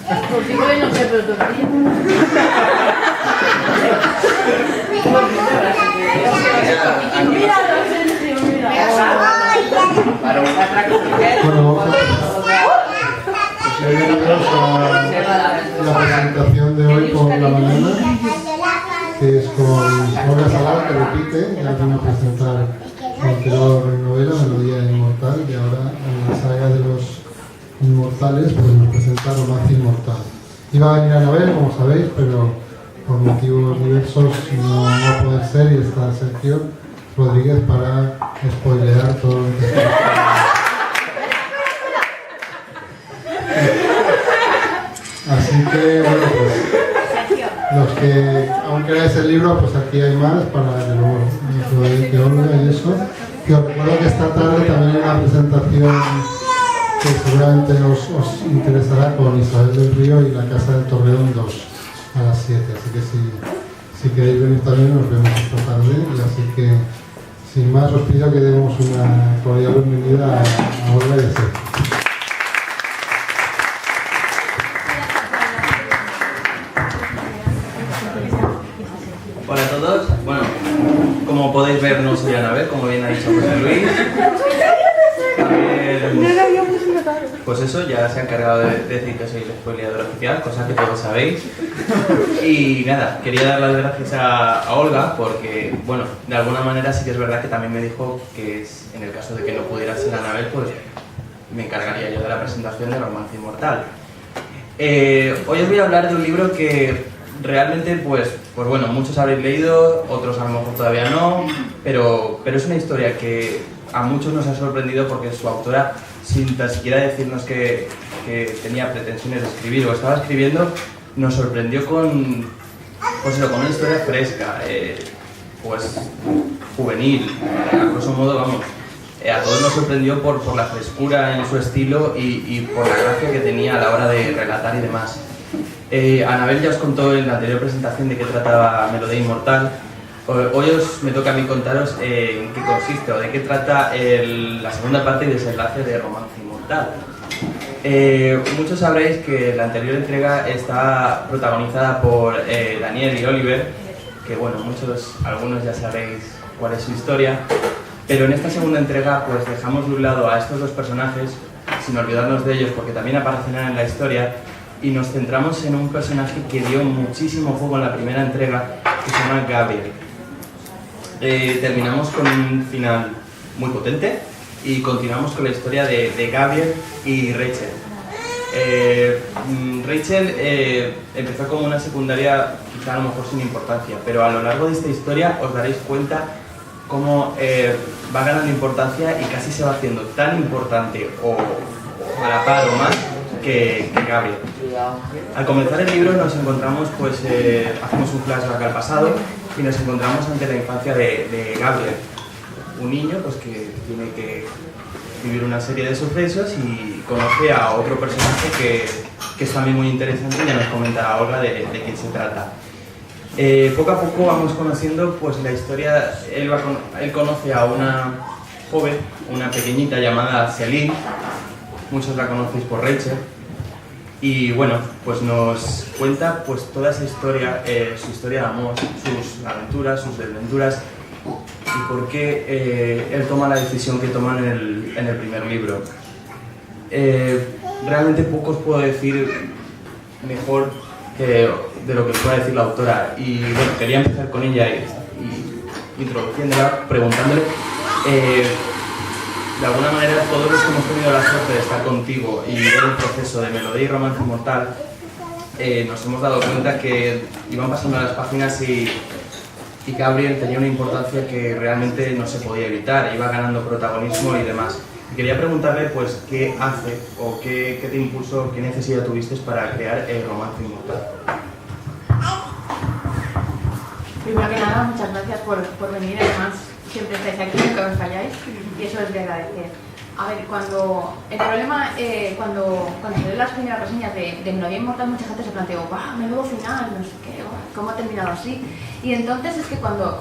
Contigo no sé, pero tortilla. Míralo, Sergio, mira. Bueno, vamos a bienvenidos a la presentación de hoy por la mañana, que es con Olga Salado, que repite, ya vino a presentar su anterior novela, Melodía Inmortal, y ahora en la saga de los inmortales pues nos presenta Romance Inmortal. Iba a venir Anabel, como sabéis, pero por motivos diversos no va a poder ser, y está Sergio Rodríguez para spoilear todo lo que está. Así que, bueno, pues los que aún queráis el libro, pues aquí hay más para que luego lo dedique Olga y eso. Que os recuerdo que esta tarde también hay una presentación que seguramente os interesará con Isabel del Río y la Casa del Torreón 2 a las 7. Así que si queréis venir también, nos vemos esta tarde. Y así que, sin más, os pido que demos una cordial bienvenida a Olga y a Sergio. Hola a todos. Bueno, como podéis ver, no soy Anabel, como bien ha dicho José Luis. Pues eso, ya se ha encargado de decir que soy el spoileador oficial, cosa que todos sabéis. Y nada, quería dar las gracias a Olga porque, bueno, de alguna manera sí que es verdad que también me dijo que en el caso de que no pudiera ser Anabel, pues me encargaría yo de la presentación de Romance Inmortal. Hoy os voy a hablar de un libro que realmente, pues bueno, muchos habréis leído, otros a lo mejor todavía no, pero es una historia que a muchos nos ha sorprendido porque su autora, sin tan siquiera decirnos que tenía pretensiones de escribir o estaba escribiendo, nos sorprendió con una historia fresca, pues juvenil, a grosso modo, vamos. A todos nos sorprendió por la frescura en su estilo y por la gracia que tenía a la hora de relatar y demás. Anabel ya os contó en la anterior presentación de qué trataba Melodía Inmortal. Hoy me toca a mí contaros en qué consiste o de qué trata la segunda parte y desenlace de Romance Inmortal. Muchos sabréis que la anterior entrega está protagonizada por Daniel y Oliver, que bueno, algunos ya sabréis cuál es su historia, pero en esta segunda entrega pues dejamos de un lado a estos dos personajes, sin olvidarnos de ellos porque también aparecerán en la historia, y nos centramos en un personaje que dio muchísimo juego en la primera entrega, que se llama Gabriel. Terminamos con un final muy potente y continuamos con la historia de Gabriel y Rachel. Rachel empezó como una secundaria, quizá a lo mejor sin importancia, pero a lo largo de esta historia os daréis cuenta cómo va ganando importancia y casi se va haciendo tan importante o a la par o más que Gabriel. Al comenzar el libro nos encontramos, pues hacemos un flashback al pasado y nos encontramos ante la infancia de Gabriel, un niño pues que tiene que vivir una serie de sucesos y conoce a otro personaje que es también muy interesante, y ya nos comentará Olga de quién se trata. Poco a poco vamos conociendo pues la historia. Él conoce a una joven, una pequeñita llamada Celine, muchos la conocéis por Rachel, y bueno, pues nos cuenta pues toda esa historia, su historia de amor, sus aventuras, sus desventuras, y por qué él toma la decisión que toma en el primer libro. Realmente poco os puedo decir mejor de lo que os pueda decir la autora, y bueno, quería empezar con ella y introduciéndola, preguntándole, de alguna manera todos los que hemos tenido la suerte de estar contigo y ver el proceso de Melodía y Romance Inmortal, nos hemos dado cuenta que iban pasando las páginas y Gabriel tenía una importancia que realmente no se podía evitar, iba ganando protagonismo y demás. Y quería preguntarle pues qué hace o qué te impulsó, qué necesidad tuviste para crear el Romance Inmortal. Primero que nada, muchas gracias por venir, además siempre estáis aquí, nunca os falláis, y eso es de agradecer. A ver, el problema, cuando se leen las primeras reseñas de Melodía Inmortal, mucha gente se planteó, ¡guau, menudo final! No sé qué, ¿cómo ha terminado así? Y entonces es que cuando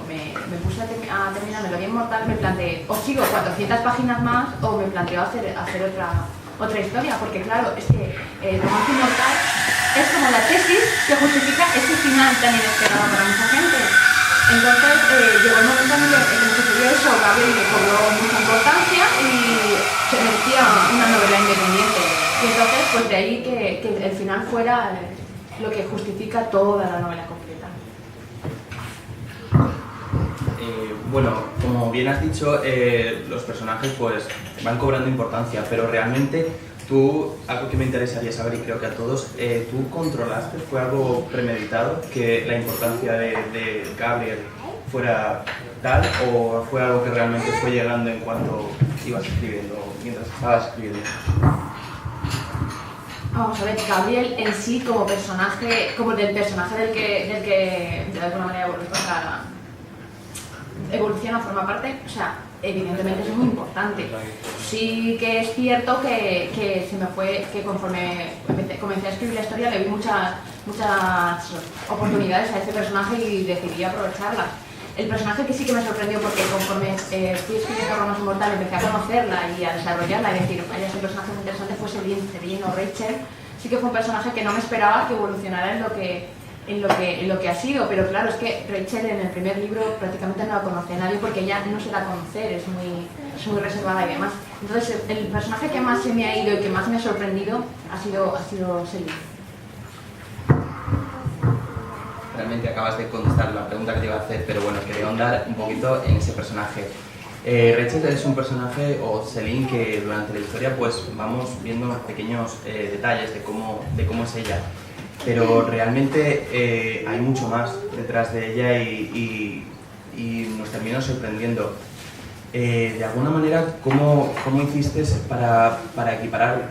me puse a terminar Melodía Inmortal, me planteé, o sigo 400 páginas más, o me planteo hacer otra historia, porque claro, es que Romance Inmortal justifica ese final tan inesperado para mucha gente. Entonces llegó el momento en el que sucedió eso, Gabriel le cobró mucha importancia y se merecía una novela independiente. Y entonces, pues de ahí que el final fuera lo que justifica toda la novela completa. Bueno, como bien has dicho, los personajes pues van cobrando importancia, pero realmente tú, algo que me interesaría saber y creo que a todos, ¿tú controlaste, fue algo premeditado, que la importancia de Gabriel fuera tal, o fue algo que realmente fue llegando en cuanto ibas escribiendo, mientras estabas escribiendo? Vamos a ver, Gabriel en sí como personaje, como del personaje del que de alguna manera evoluciona, forma parte, o sea, evidentemente es muy importante. Sí que es cierto que se me fue, que conforme comencé a escribir la historia le vi muchas oportunidades a este personaje y decidí aprovecharlas. El personaje que sí que me sorprendió porque conforme fui escribiendo Romas Inmortal empecé a conocerla y a desarrollarla y decir, vaya, es un personaje muy interesante, fue Celine o Rachel. Sí que fue un personaje que no me esperaba que evolucionara en lo que ha sido, pero claro, es que Rachel en el primer libro prácticamente no la conoce a nadie porque ella no se da a conocer, es muy reservada y demás. Entonces el personaje que más se me ha ido y que más me ha sorprendido ha sido Celine. Realmente acabas de contestar la pregunta que te iba a hacer, pero bueno, quería ahondar un poquito en ese personaje. Rachel es un personaje, o Celine, que durante la historia pues vamos viendo pequeños detalles de cómo es ella, pero realmente hay mucho más detrás de ella y nos termina sorprendiendo. De alguna manera, ¿cómo hiciste para equiparar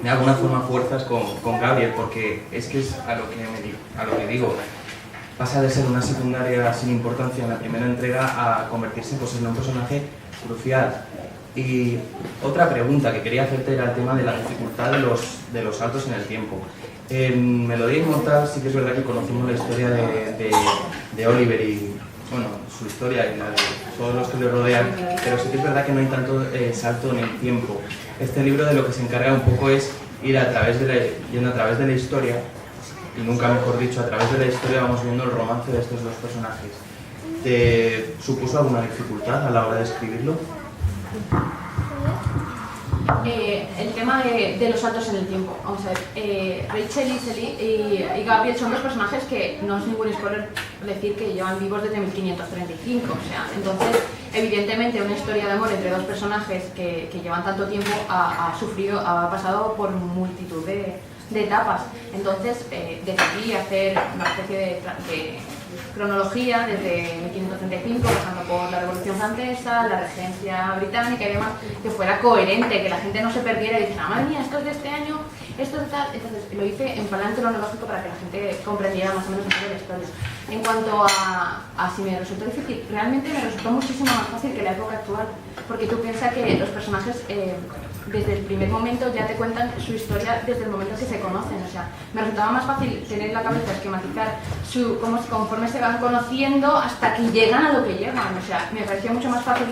de alguna forma fuerzas con Gabriel? Porque es que es a lo que digo. Pasa de ser una secundaria sin importancia en la primera entrega a convertirse pues, en un personaje crucial. Y otra pregunta que quería hacerte era el tema de la dificultad de los saltos en el tiempo. En Melodía Inmortal sí que es verdad que conocimos la historia de Oliver y bueno, su historia y la de todos los que le rodean, pero sí que es verdad que no hay tanto salto en el tiempo. Este libro de lo que se encarga un poco es ir yendo a través de la historia, y nunca mejor dicho, a través de la historia vamos viendo el romance de estos dos personajes. ¿Te supuso alguna dificultad a la hora de escribirlo? El tema de los saltos en el tiempo. Vamos a ver, Rachel y Gabriel son dos personajes que no es ningún spoiler decir que llevan vivos desde 1535. O sea, entonces, evidentemente, una historia de amor entre dos personajes que llevan tanto tiempo ha pasado por multitud de etapas. Entonces decidí hacer una especie de cronología desde 1535, pasando por la Revolución Francesa, la Regencia Británica y demás, que fuera coherente, que la gente no se perdiera y dijera, madre mía, esto es de este año, esto es de tal. Entonces lo hice en plan cronológico para que la gente comprendiera más o menos un poco la historia. En cuanto a si me resultó difícil, realmente me resultó muchísimo más fácil que la época actual, porque tú piensas que los personajes desde el primer momento ya te cuentan su historia desde el momento que se conocen. O sea, me resultaba más fácil tener en la cabeza esquematizar conforme se van conociendo hasta que llegan a lo que llegan. O sea, me parecía mucho más fácil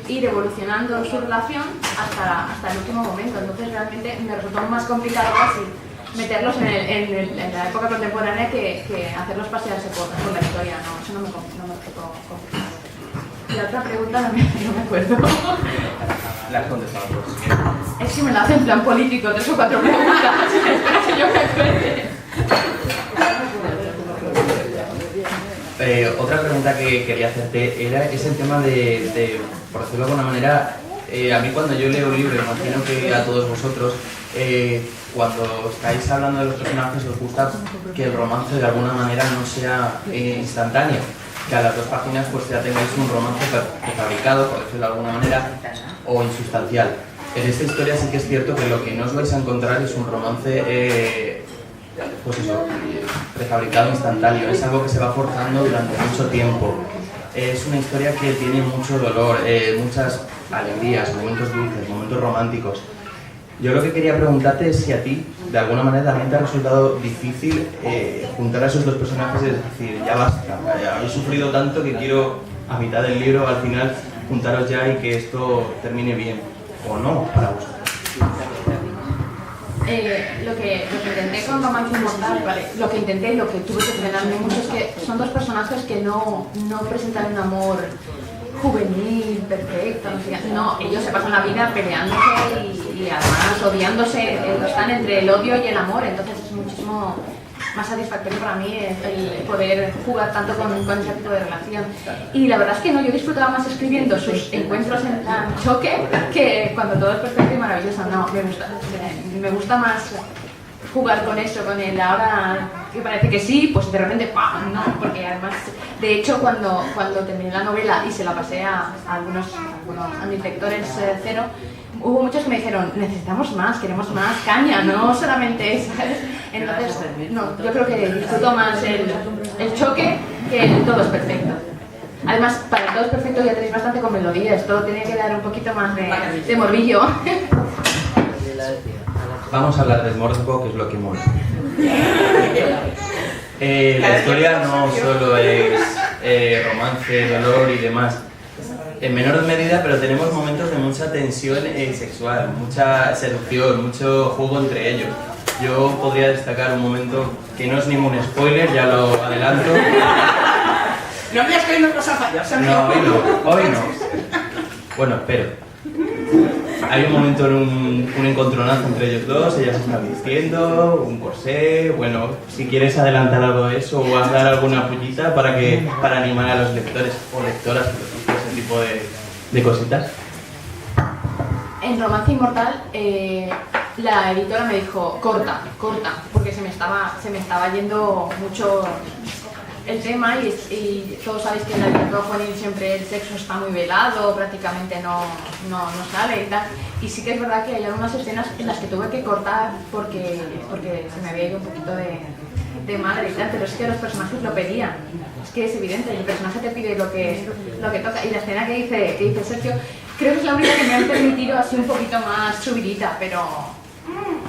ir evolucionando su relación hasta el último momento. Entonces realmente me resultó más complicado casi meterlos en la época contemporánea que hacerlos pasearse por la historia. No, eso no me resultó complicado. Y la otra pregunta no me acuerdo. La has contestado pues. Es que me la hace en plan político, 3 o 4 preguntas. Espera que yo me acuerde. Otra pregunta que quería hacerte es el tema de por decirlo de alguna manera, a mí cuando yo leo un libro, imagino que a todos vosotros, cuando estáis hablando de los personajes os gusta que el romance de alguna manera no sea instantáneo, que a las 2 páginas pues ya tengáis un romance prefabricado, por decirlo de alguna manera, o insustancial. En esta historia sí que es cierto que lo que no os vais a encontrar es un romance pues eso, prefabricado instantáneo, es algo que se va forzando durante mucho tiempo. Es una historia que tiene mucho dolor, muchas alegrías, momentos dulces, momentos románticos. Yo lo que quería preguntarte es si a ti, de alguna manera, también te ha resultado difícil juntar a esos dos personajes, es decir, ya basta, habéis sufrido tanto que quiero, a mitad del libro, al final, juntaros ya y que esto termine bien, o no, para vosotros. lo que intenté con Romance Inmortal, ¿vale? Lo que intenté y lo que tuve que frenarme mucho es que son dos personajes que no presentan un amor juvenil, perfecto, no, ellos se pasan la vida peleándose y además odiándose, están entre el odio y el amor, entonces es muchísimo más satisfactorio para mí el poder jugar tanto con ese tipo de relación. Y la verdad es que no, yo disfrutaba más escribiendo sus encuentros en plan choque que cuando todo es perfecto y maravilloso. No, me gusta más jugar con eso, con el ahora que parece que sí, pues de repente ¡pam! No, porque además, de hecho, cuando terminé la novela y se la pasé a mis lectores cero, hubo muchos que me dijeron, necesitamos más, queremos más caña, no solamente eso, ¿sabes? Entonces, no, yo creo que disfruto más el choque que el todo es perfecto. Además, para el todo es perfecto ya tenéis bastante con melodía, esto tiene que dar un poquito más de morbillo. Vamos a hablar del morbo, que es lo que mola. La historia no solo es romance, dolor y demás. En menor medida, pero tenemos momentos de mucha tensión sexual, mucha seducción, mucho juego entre ellos. Yo podría destacar un momento que no es ningún spoiler, ya lo adelanto. No me has caído cosas fallas. No, hoy no. Bueno, espero. Hay un momento en un encontronazo entre ellos dos, ella se está vistiendo, un corsé, bueno, si quieres adelantar algo de eso o dar alguna pullita para animar a los lectores o lectoras, ese tipo de cositas. En Romance Inmortal, la editora me dijo, corta, porque se me estaba yendo mucho el tema y todos sabéis que en la literatura juvenil siempre el sexo está muy velado, prácticamente no sale y tal. Y sí que es verdad que hay algunas escenas en las que tuve que cortar porque se me había ido un poquito de madre y tal, pero es que los personajes lo pedían. Es que es evidente, el personaje te pide lo que toca. Y la escena que dice Sergio, creo que es la única que me han permitido así un poquito más subidita, pero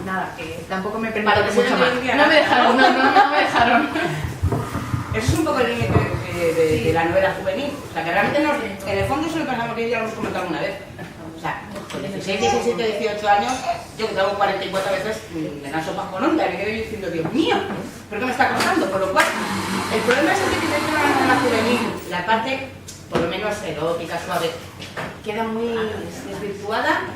nada, que tampoco me permitieron mucho más. No me dejaron. Eso es un poco el límite de la novela juvenil. O sea, que realmente en el fondo eso lo pensamos que ya lo hemos comentado alguna vez. O sea, con 16, 17, 18 años, yo que tengo 44 veces, me dan sopas con onda y me quedo yo diciendo, Dios mío, ¿por qué me está costando? Por lo cual, el problema es que tiene una novela juvenil, la parte, por lo menos erótica, suave, queda muy desvirtuada.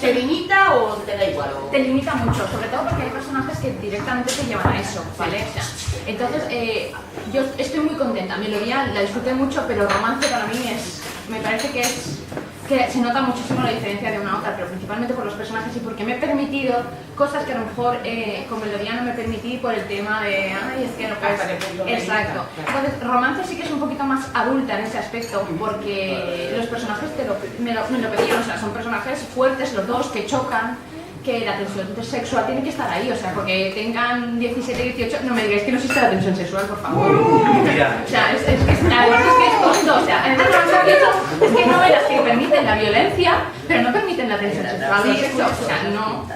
¿Te limita o te da igual? Te limita mucho, sobre todo porque hay personajes que directamente te llevan a eso, ¿vale? O sea, entonces, yo estoy muy contenta, Melodía la disfruté mucho, pero Romance para mí me parece que se nota muchísimo la diferencia de una a otra, pero principalmente por los personajes y porque me he permitido cosas que a lo mejor con Melodía no me permití por el tema de, es que no puedes... Exacto. Entonces, Romance sí que es un poquito más adulta en ese aspecto, porque los personajes me lo pedían, o sea, son personajes fuertes los dos, que chocan, que la tensión sexual tiene que estar ahí, o sea, porque tengan 17, 18, no me digáis que no existe la tensión sexual, por favor. Mira. O sea, además es que es tonto, o sea, en es que novelas que permiten la violencia, pero no permiten la tensión sexual, o sea, no,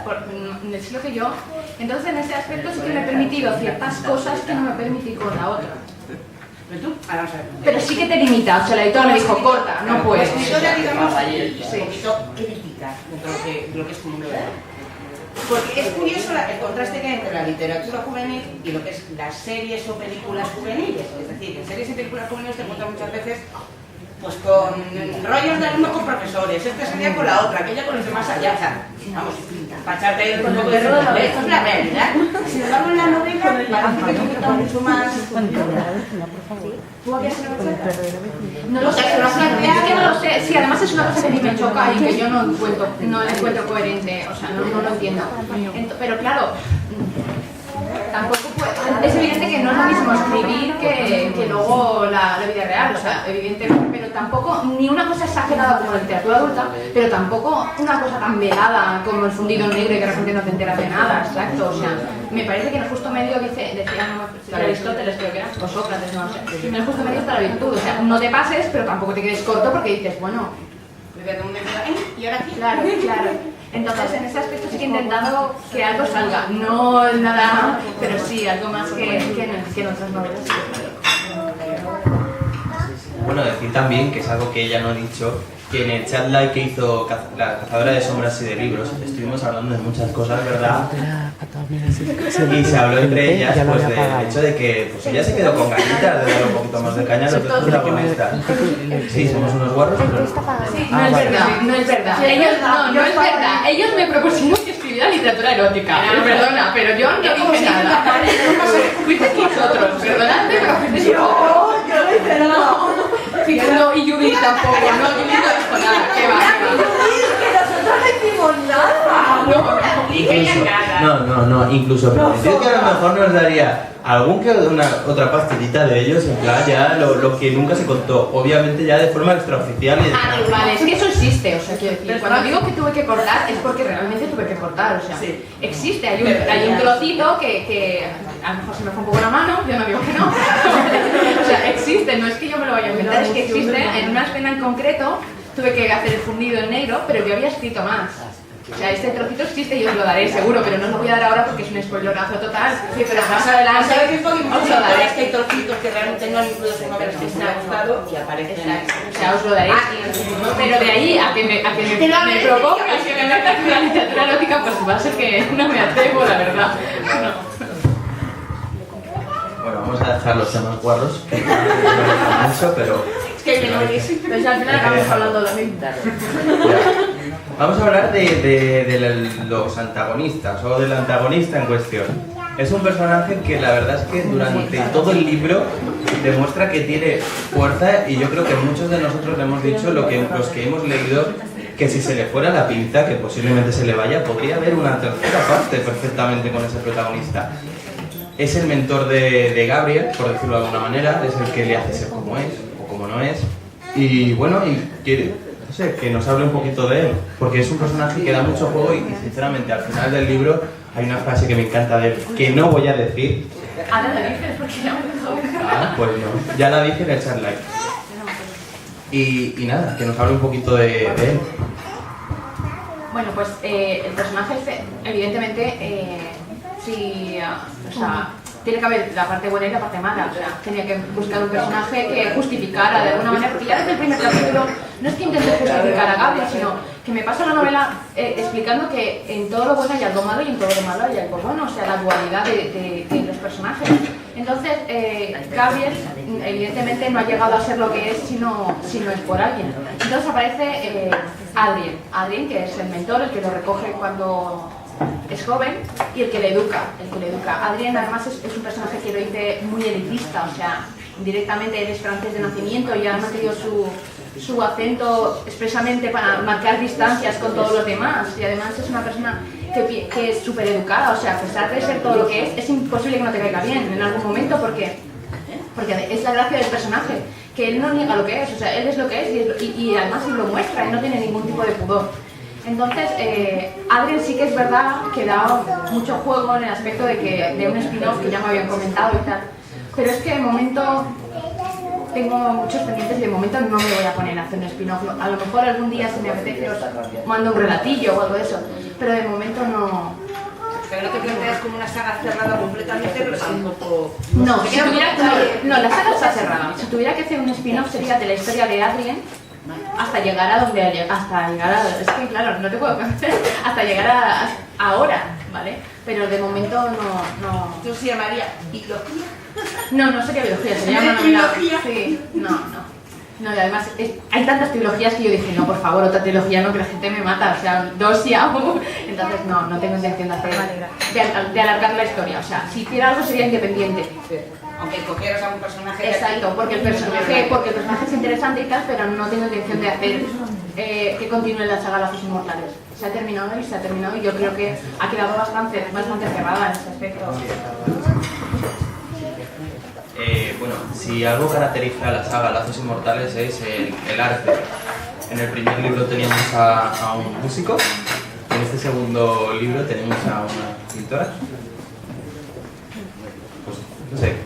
es lo que yo... Entonces, en ese aspecto sí que me he permitido ciertas cosas que no me permití con la otra. Pero sí que te limita, o sea, la editora me dijo, corta, no puedes. La escritora, digamos, un poquito crítica dentro de lo que es como novela. Porque es curioso el contraste que hay entre la literatura juvenil y lo que es las series o películas juveniles. Es decir, en series y películas juveniles te encuentras muchas veces pues con rollos de alumno con profesores, este sería con la otra, aquella con los demás allá, o sea, vamos, para echarte ahí un poco de esto es la realidad. Sin embargo, en la novela parece que te mucho más... ¿Tú habías sido No lo sé, es que no lo sé. Sí, además es una cosa que a mí me choca y que yo no encuentro coherente, o sea, no lo entiendo. Pero claro, tampoco es evidente que no es lo mismo escribir que luego la vida real, o sea, evidente, pero tampoco, ni una cosa exagerada como la literatura adulta, pero tampoco una cosa tan velada como el fundido negro y que de repente no te enteras de nada, exacto, o sea, me parece que en el justo medio decía Aristóteles, creo que era, o Sócrates, no sé, en el justo medio está la virtud, o sea, no te pases, pero tampoco te quedes corto porque dices, bueno, y ahora aquí, claro. Entonces, en ese aspecto sí que he intentado que algo salga, no nada, pero sí, algo más que en otras novelas. bueno, decir también, que es algo que ella no ha dicho, que en el chat live que hizo la Cazadora de Sombras y de Libros estuvimos hablando de muchas cosas, ¿verdad? Y se habló entre ellas pues del hecho de que pues ella se quedó con ganitas de dar un poquito más de caña a los dos protagonistas. Sí, somos unos guarros, pero... Sí, no es verdad, no es verdad. No es verdad. Ellos me propusieron que escribiera literatura erótica. Perdona, pero yo no dije nada. Fuiste vosotros, perdonadme, pero fuiste vosotros. Yo no hice nada. No, y Judith tampoco, no, Judith no dijo nada, qué va. Que nosotros no hicimos nada. Ni que ella nada. No, incluso prometió que a lo mejor nos daría algún que otra pastillita de ellos, en plan ya lo que nunca se contó, obviamente ya de forma extraoficial y de... Vale, es que eso existe, o sea, quiero decir, cuando digo que tuve que cortar es porque realmente tuve que cortar, o sea, existe, hay un trocito que a lo mejor se me fue un poco la mano, yo no digo que no, o sea, existe, no es que yo me lo vaya a inventar, es que existe, en una escena en concreto tuve que hacer el fundido en negro, pero yo había escrito más. O sea, este trocito existe y os lo daré seguro, pero no os lo voy a dar ahora porque es un spoilerazo total. Sí, pero más adelante os lo daré. Es que hay trocitos que realmente no han incluido en novelas que se me ha gustado y aparecen. O sea, os lo daré. Pero de ahí a que me propongas que me metas en la literatura erótica, pues va a ser que no me atrevo, la verdad. No. Bueno, vamos a dejar los temas guarros, que no me mucho, pero... Es que hay menores. Pues al final acabamos hablando de lo mismo. Vamos a hablar de los antagonistas o del antagonista en cuestión. Es un personaje que la verdad es que durante todo el libro demuestra que tiene fuerza y yo creo que muchos de nosotros le hemos dicho, los que hemos leído, que si se le fuera la pinza, que posiblemente se le vaya, podría haber una tercera parte perfectamente con ese protagonista. Es el mentor de Gabriel, por decirlo de alguna manera, es el que le hace ser como es o como no es. Y bueno, y quiere... no sé, que nos hable un poquito de él, porque es un personaje que da mucho juego y sinceramente al final del libro hay una frase que me encanta de él, que no voy a decir. Ahora la dices porque ya me Ah, pues no, ya la dije en el chat live. Y nada, que nos hable un poquito de él. Bueno, pues el personaje, evidentemente, sí, o sea, tiene que haber la parte buena y la parte mala, o sea, tenía que buscar un personaje que justificara de alguna manera, porque ya desde el primer capítulo no es que intente justificar a Gabriel, sino que me paso la novela explicando que en todo lo bueno hay algo malo y en todo lo malo hay algo bueno, o sea, la dualidad de los personajes. Entonces, Gabriel evidentemente no ha llegado a ser lo que es si no es por alguien. Entonces aparece Adrien, que es el mentor, el que lo recoge cuando es joven y el que le educa. Adrien además es un personaje que lo dice muy elitista, o sea, directamente él es francés de nacimiento y ha mantenido su acento expresamente para marcar distancias con todos los demás, y además es una persona que es súper educada, o sea, a pesar de ser todo lo que es imposible que no te caiga bien en algún momento porque es la gracia del personaje, que él no niega lo que es, o sea, él es lo que es y además lo muestra y no tiene ningún tipo de pudor. Entonces, Adrien sí que es verdad que da mucho juego en el aspecto de un spin-off que ya me habían comentado y tal, pero es que de momento tengo muchos pendientes y de momento no me voy a poner a hacer un spin-off. A lo mejor algún día si me apetece os mando un relatillo o algo de eso, pero de momento no. Pero no te planteas como una saga cerrada completamente, pero tampoco... No, la saga está cerrada. Si tuviera que hacer un spin-off sería de la historia de Adrien hasta llegar a donde es que claro, no te puedo conocer, hasta llegar a ahora, ¿vale? Pero de momento no. ¿Tú se llamaría biología? No sería biología, sería una novela. Sí, no, y además hay tantas trilogías que yo dije, no, por favor, otra trilogía no, que la gente me mata, o sea, 2 y hago. Entonces no tengo intención de hacer de alargar la historia, o sea, si hiciera algo sería independiente. Sí. Aunque cogieras a un personaje... Exacto, porque el personaje es interesante y tal, pero no tengo intención de hacer que continúe la saga Lazos Inmortales. Se ha terminado y yo creo que ha quedado bastante cerrada en ese aspecto. Bueno, si algo caracteriza a la saga Lazos Inmortales es el arte. En el primer libro teníamos a un músico, en este segundo libro tenemos a una pintora. Pues no sé,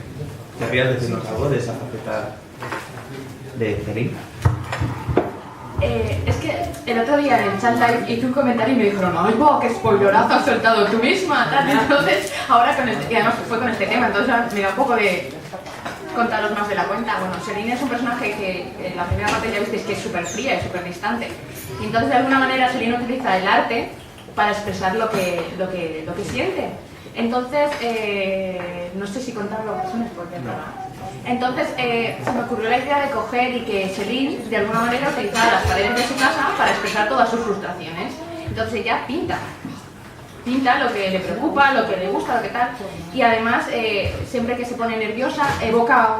¿querrías decirnos algo de esa faceta de Celine? Es que el otro día en el chat live hice un comentario y me dijeron, ¡ay, wow, qué spoilerazo has soltado tú misma! Tal. Entonces, ahora y además fue con este tema, entonces me da un poco de contaros más de la cuenta. Bueno, Selene es un personaje que en la primera parte ya visteis que es súper fría y súper distante. Y entonces de alguna manera Selene utiliza el arte para expresar lo que siente. Entonces, no sé si contarlo, es un spoiler, ¿verdad? Entonces se me ocurrió la idea de coger y que Selene de alguna manera utilizara las paredes de su casa para expresar todas sus frustraciones. Entonces ella pinta lo que le preocupa, lo que le gusta, lo que tal, y además siempre que se pone nerviosa evoca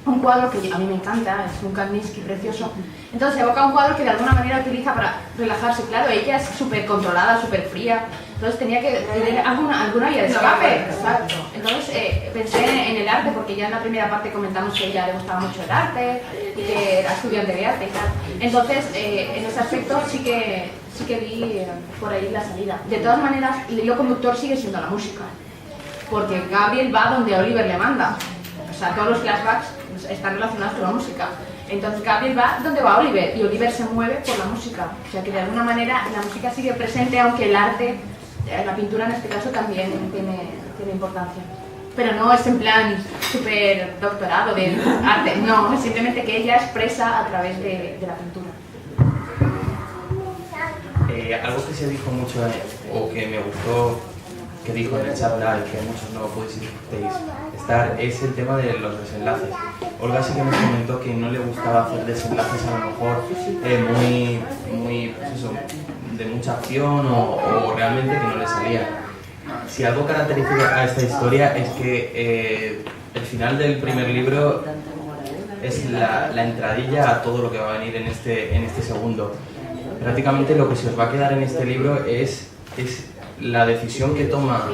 un cuadro que a mí me encanta, es un Kandinsky precioso. Entonces evoca un cuadro que de alguna manera utiliza para relajarse. Claro, ella es súper controlada, súper fría, entonces tenía que tener alguna vía de escape. Exacto. Entonces pensé en el arte, porque ya en la primera parte comentamos que a ella le gustaba mucho el arte y que era estudiante de arte y tal. Entonces en ese aspecto sí que vi por ahí la salida. De todas maneras, el hilo conductor sigue siendo la música, porque Gabriel va donde Oliver le manda. O sea, todos los flashbacks están relacionados con la música. Entonces Gabriel va donde va Oliver y Oliver se mueve por la música. O sea que de alguna manera la música sigue presente, aunque el arte, la pintura en este caso, también tiene importancia. Pero no es en plan súper doctorado de arte, no, es simplemente que ella expresa a través de la pintura. Algo que se dijo mucho, o que me gustó, que dijo en el chat live, que muchos no pudisteis estar, es el tema de los desenlaces. Olga sí que me comentó que no le gustaba hacer desenlaces a lo mejor muy pues eso, de mucha acción o realmente que no le salía. Si algo caracteriza a esta historia es que el final del primer libro es la entradilla a todo lo que va a venir en este segundo. Prácticamente lo que se os va a quedar en este libro es la decisión que toma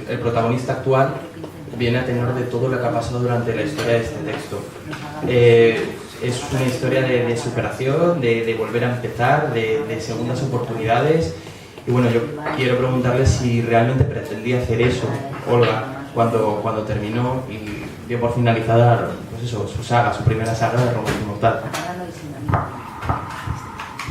el protagonista actual, viene a tenor de todo lo que ha pasado durante la historia de este texto. Es una historia de superación, de volver a empezar, de segundas oportunidades. Y bueno, yo quiero preguntarle si realmente pretendía hacer eso, Olga, cuando terminó y dio por finalizada pues eso, su primera saga de Romance Mortal.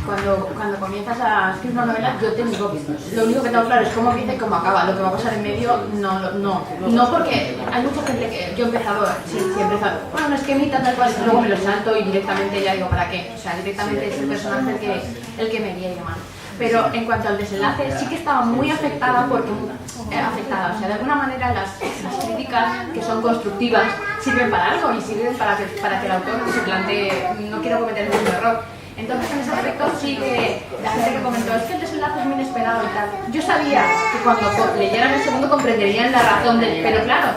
Cuando comienzas a escribir una novela, lo único que tengo claro es cómo empieza y cómo acaba. Lo que va a pasar en medio, no, porque hay mucha gente que yo he empezado, bueno, no es que mitad tal cual, luego me lo salto y directamente ya digo, ¿para qué? O sea, directamente es el personaje el que me guía y demás. Pero en cuanto al desenlace, sí que estaba muy afectada porque, o sea, de alguna manera las críticas que son constructivas sirven para algo y sirven para que el autor se plantee, no quiero cometer el mismo error. Entonces en ese aspecto sí que la gente que comentó, es que el desenlace es muy inesperado y tal. Yo sabía que cuando leyeran el segundo comprenderían la razón pero claro,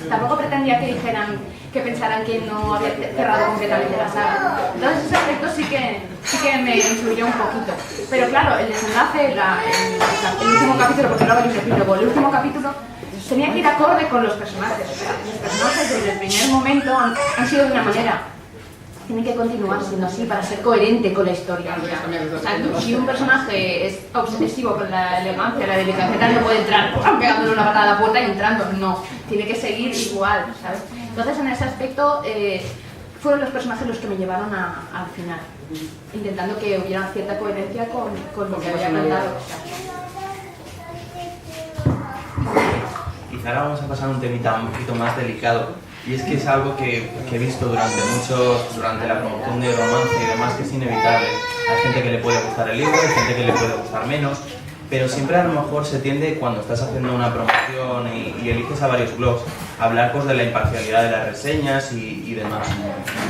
tampoco pretendía que pensaran que no había cerrado completamente la saga. Entonces ese aspecto sí que me influyó un poquito. Pero claro, el desenlace, el último capítulo, porque luego hay un epílogo, el último capítulo tenía que ir acorde con los personajes. O sea, los personajes desde el primer momento han sido de una manera. Tiene que continuar siendo así para ser coherente con la historia. O sea, si un personaje es obsesivo con la elegancia, la delicadeza, no puede entrar pegándole una patada a la puerta y entrando. No, tiene que seguir igual, ¿sabes? Entonces, en ese aspecto, fueron los personajes los que me llevaron al final, intentando que hubiera cierta coherencia con lo que había contado. Quizá ahora vamos a pasar a un temita un poquito más delicado. Y es que es algo que he visto durante la promoción de romance y demás, que es inevitable. Hay gente que le puede gustar el libro, hay gente que le puede gustar menos, pero siempre a lo mejor se tiende, cuando estás haciendo una promoción y eliges a varios blogs, a hablar pues de la imparcialidad de las reseñas y demás.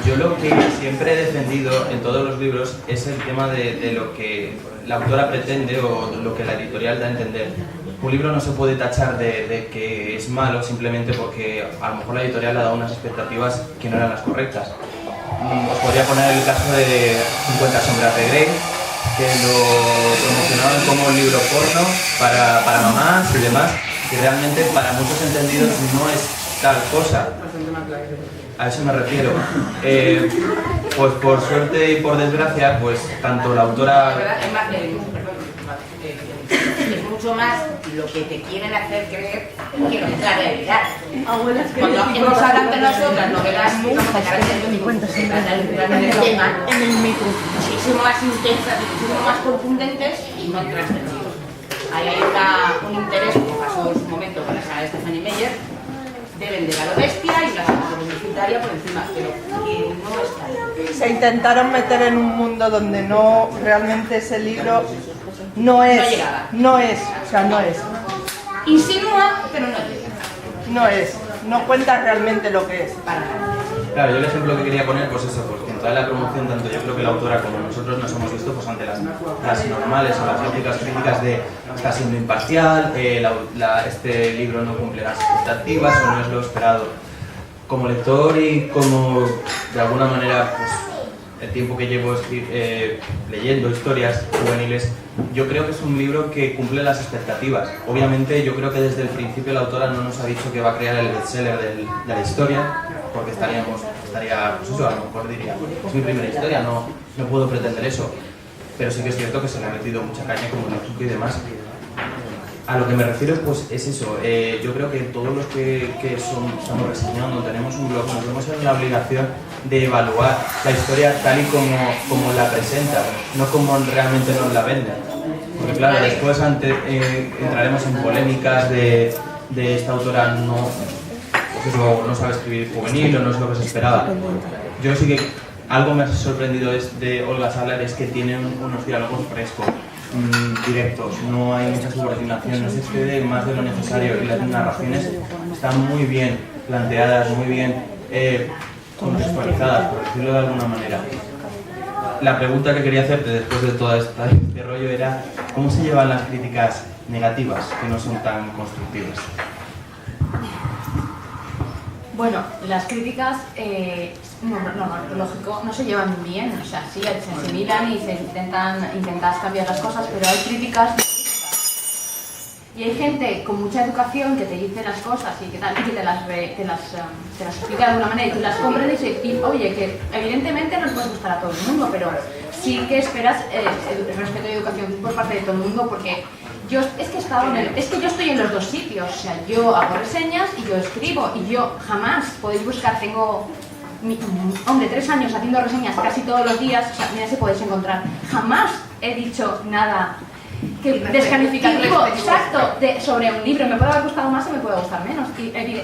Yo lo que siempre he defendido en todos los libros es el tema de lo que la autora pretende o lo que la editorial da a entender. Un libro no se puede tachar de que es malo simplemente porque a lo mejor la editorial ha dado unas expectativas que no eran las correctas. Os podría poner el caso de 50 sombras de Grey, que lo promocionaban como un libro porno para mamás y demás, y realmente para muchos entendidos no es tal cosa. A eso me refiero. Pues por suerte y por desgracia, pues tanto la autora... Es mucho más lo que te quieren hacer creer que no es la realidad. Cuando hemos hablado de nosotras novelas muchísimo más intensas, muchísimo más contundentes y no trascendidos. Ahí hay un interés, como pasó en su momento con la saga de Stephanie Meyer, deben de la bestia y una salvación universitaria por encima, pero que no está ahí. Se intentaron meter en un mundo donde no, realmente ese libro no es, no es. Insinúa, pero no llega. No es, no cuenta realmente lo que es. Para nada. Claro, yo el ejemplo que quería poner, pues eso, porque en toda la promoción, tanto yo creo que la autora como nosotros nos hemos visto pues ante las normales o las lógicas críticas de está siendo imparcial, este libro no cumple las expectativas o no es lo esperado. Como lector y como de alguna manera pues, el tiempo que llevo leyendo historias juveniles, yo creo que es un libro que cumple las expectativas. Obviamente yo creo que desde el principio la autora no nos ha dicho que va a crear el bestseller de la historia, porque estaría, pues eso, a lo mejor diría, es mi primera historia, no puedo pretender eso. Pero sí que es cierto que se le ha metido mucha caña como Nozuko y demás. A lo que me refiero pues es eso, yo creo que todos los que estamos reseñando, tenemos un blog, nos vemos en la obligación de evaluar la historia tal y como la presenta, no como realmente nos la venden. Porque claro, después entraremos en polémicas de esta autora no sabe escribir juvenil o no es lo que se esperaba. Yo sí que algo me ha sorprendido de Olga Saller es que tiene unos diálogos frescos, directos, no hay mucha subordinación, no se excede más de lo necesario y las narraciones están muy bien planteadas, muy bien contextualizadas, por decirlo de alguna manera. La pregunta que quería hacerte después de todo este rollo era ¿cómo se llevan las críticas negativas que no son tan constructivas? Bueno, las críticas, lógico, no se llevan bien, o sea, sí, se asimilan y se intentas cambiar las cosas, pero hay críticas y hay gente con mucha educación que te dice las cosas y que te las explica de alguna manera y tú las comprendes y oye, que evidentemente no les puede gustar a todo el mundo, pero sí que esperas el respeto y educación por parte de todo el mundo, porque yo yo estoy en los dos sitios, o sea, yo hago reseñas y yo escribo y yo jamás podéis buscar, tengo 3 años haciendo reseñas casi todos los días, o sea, mira si podéis encontrar, jamás he dicho nada que descalificativo, exacto, sobre un libro. Me puede haber gustado más o me puede gustar menos,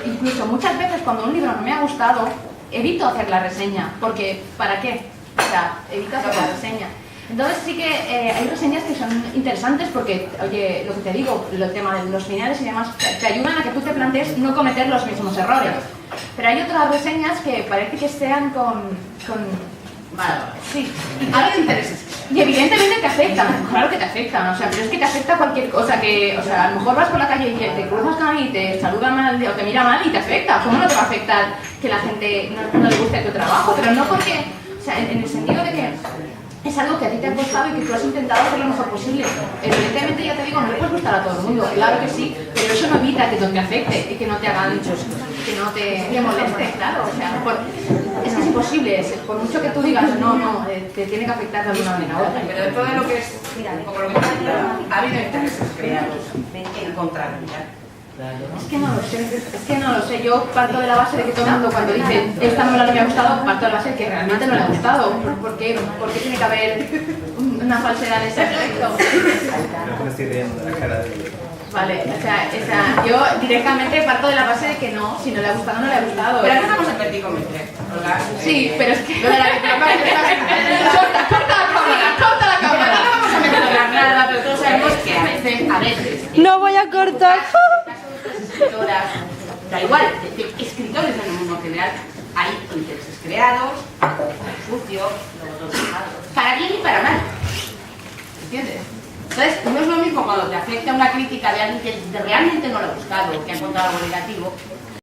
incluso muchas veces cuando un libro no me ha gustado evito hacer la reseña, porque ¿para qué? O sea, evito hacer la reseña. Entonces sí que hay reseñas que son interesantes porque, oye, lo que te digo, el tema de los finales y demás, te ayudan a que tú te plantees no cometer los mismos errores. Pero hay otras reseñas que parece que sean sí, Hay intereses. y evidentemente te afectan, claro que te afectan, o sea, pero es que te afecta cualquier cosa que, o sea, a lo mejor vas por la calle y te cruzas con alguien y te saluda mal o te mira mal y te afecta. ¿Cómo no te va a afectar que la gente no le guste tu trabajo? Pero no porque, o sea, en el sentido de que es algo que a ti te ha costado y que tú has intentado hacer lo mejor posible. Evidentemente, ya te digo, no le puedes gustar a todo el mundo, claro que sí, pero eso no evita que te afecte y que no te hagan que no te moleste, claro, o sea, es que es imposible, por mucho que tú digas te tiene que afectar de alguna manera u otra. Pero de todo lo que es, como lo que ha habido intereses creados en contra de ella. Es que no lo sé, yo parto de la base de que todo el mundo cuando dice esta novela no me ha gustado, parto de la base de que realmente no le ha gustado. ¿Por qué tiene que haber una falsedad en ese aspecto? Me estoy riendo de la cara de... Vale, o sea, yo directamente parto de la base de que no, si no le ha gustado, no le ha gustado. Pero aquí estamos en petit comité, ¿verdad? Sí, pero es que... Corta la cámara. No vamos a meter nada, pero todos sabemos que a veces... No voy a cortar. Escritoras, da igual, escritores en el mundo en general, hay intereses creados, sucios, para bien y para mal. ¿Entiendes? Entonces, no es lo mismo cuando te afecta una crítica de alguien que realmente no le ha gustado, que ha encontrado algo negativo,